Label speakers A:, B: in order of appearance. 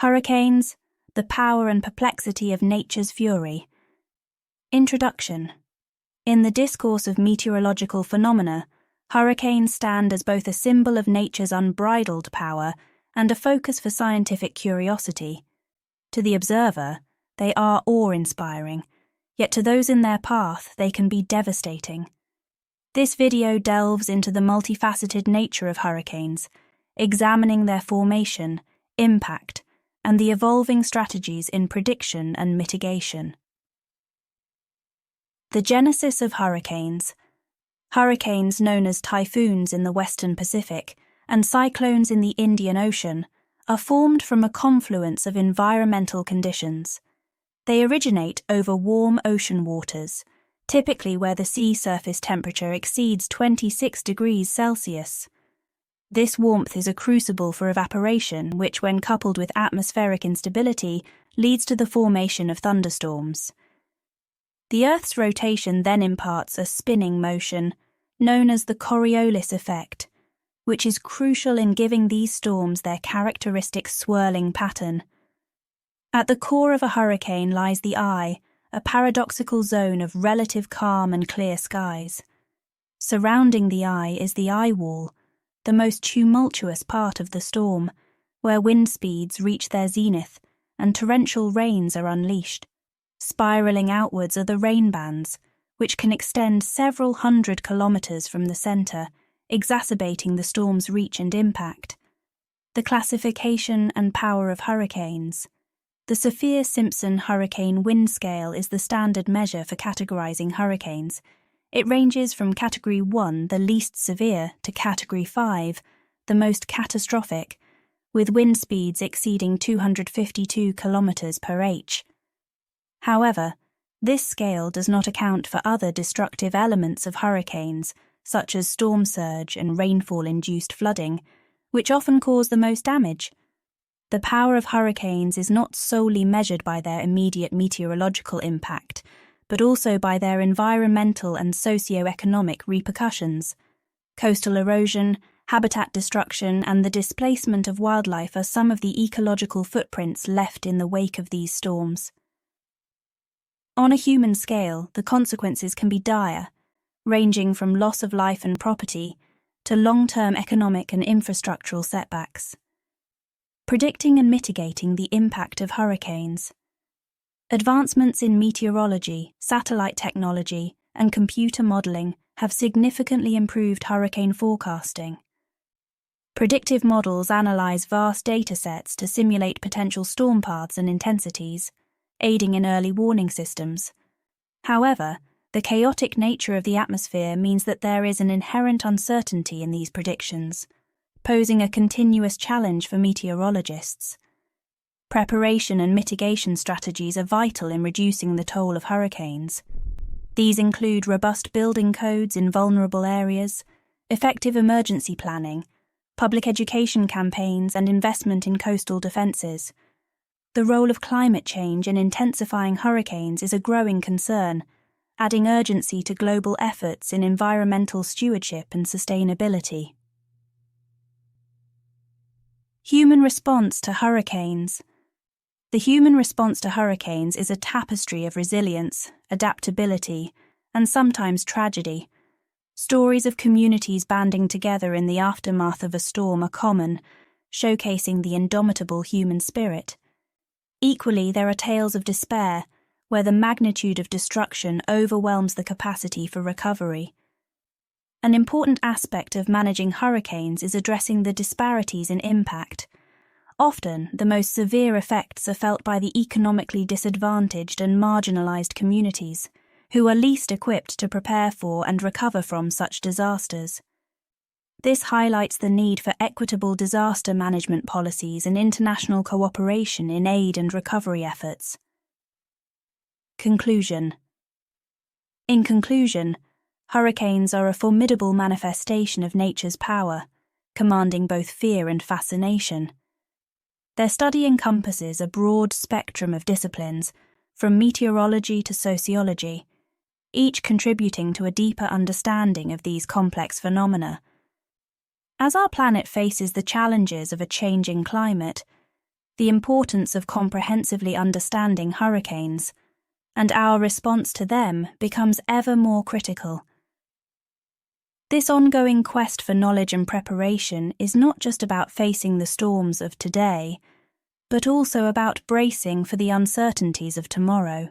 A: Hurricanes, the power and perplexity of nature's fury. Introduction. In the discourse of meteorological phenomena, hurricanes stand as both a symbol of nature's unbridled power and a focus for scientific curiosity. To the observer, they are awe-inspiring, yet to those in their path they can be devastating. This video delves into the multifaceted nature of hurricanes, examining their formation, impact, and the evolving strategies in prediction and mitigation. The genesis of hurricanes. Hurricanes known as typhoons in the western Pacific and cyclones in the Indian Ocean are formed from a confluence of environmental conditions. They originate over warm ocean waters, typically where the sea surface temperature exceeds 26 degrees Celsius. This warmth is a crucible for evaporation, which, when coupled with atmospheric instability, leads to the formation of thunderstorms. The Earth's rotation then imparts a spinning motion, known as the Coriolis effect, which is crucial in giving these storms their characteristic swirling pattern. At the core of a hurricane lies the eye, a paradoxical zone of relative calm and clear skies. Surrounding the eye is the eye wall, the most tumultuous part of the storm, where wind speeds reach their zenith and torrential rains are unleashed. Spiraling outwards are the rain bands, which can extend several hundred kilometers from the center, exacerbating the storm's reach and impact. The classification and power of hurricanes. The Saffir-Simpson hurricane wind scale is the standard measure for categorizing hurricanes. It ranges from Category 1, the least severe, to Category 5, the most catastrophic, with wind speeds exceeding 252 kilometers per h. However, this scale does not account for other destructive elements of hurricanes, such as storm surge and rainfall-induced flooding, which often cause the most damage. The power of hurricanes is not solely measured by their immediate meteorological impact, but also by their environmental and socio-economic repercussions. Coastal erosion, habitat destruction, and the displacement of wildlife are some of the ecological footprints left in the wake of these storms. On a human scale, the consequences can be dire, ranging from loss of life and property to long-term economic and infrastructural setbacks. Predicting and mitigating the impact of hurricanes. Advancements in meteorology, satellite technology, and computer modeling have significantly improved hurricane forecasting. Predictive models analyze vast data sets to simulate potential storm paths and intensities, aiding in early warning systems. However, the chaotic nature of the atmosphere means that there is an inherent uncertainty in these predictions, posing a continuous challenge for meteorologists. Preparation and mitigation strategies are vital in reducing the toll of hurricanes. These include robust building codes in vulnerable areas, effective emergency planning, public education campaigns, and investment in coastal defences. The role of climate change in intensifying hurricanes is a growing concern, adding urgency to global efforts in environmental stewardship and sustainability. Human response to hurricanes. The human response to hurricanes is a tapestry of resilience, adaptability, and sometimes tragedy. Stories of communities banding together in the aftermath of a storm are common, showcasing the indomitable human spirit. Equally, there are tales of despair, where the magnitude of destruction overwhelms the capacity for recovery. An important aspect of managing hurricanes is addressing the disparities in impact. Often, the most severe effects are felt by the economically disadvantaged and marginalized communities, who are least equipped to prepare for and recover from such disasters. This highlights the need for equitable disaster management policies and international cooperation in aid and recovery efforts. Conclusion. In conclusion, hurricanes are a formidable manifestation of nature's power, commanding both fear and fascination. Their study encompasses a broad spectrum of disciplines, from meteorology to sociology, each contributing to a deeper understanding of these complex phenomena. As our planet faces the challenges of a changing climate, the importance of comprehensively understanding hurricanes, and our response to them becomes ever more critical. This ongoing quest for knowledge and preparation is not just about facing the storms of today, but also about bracing for the uncertainties of tomorrow.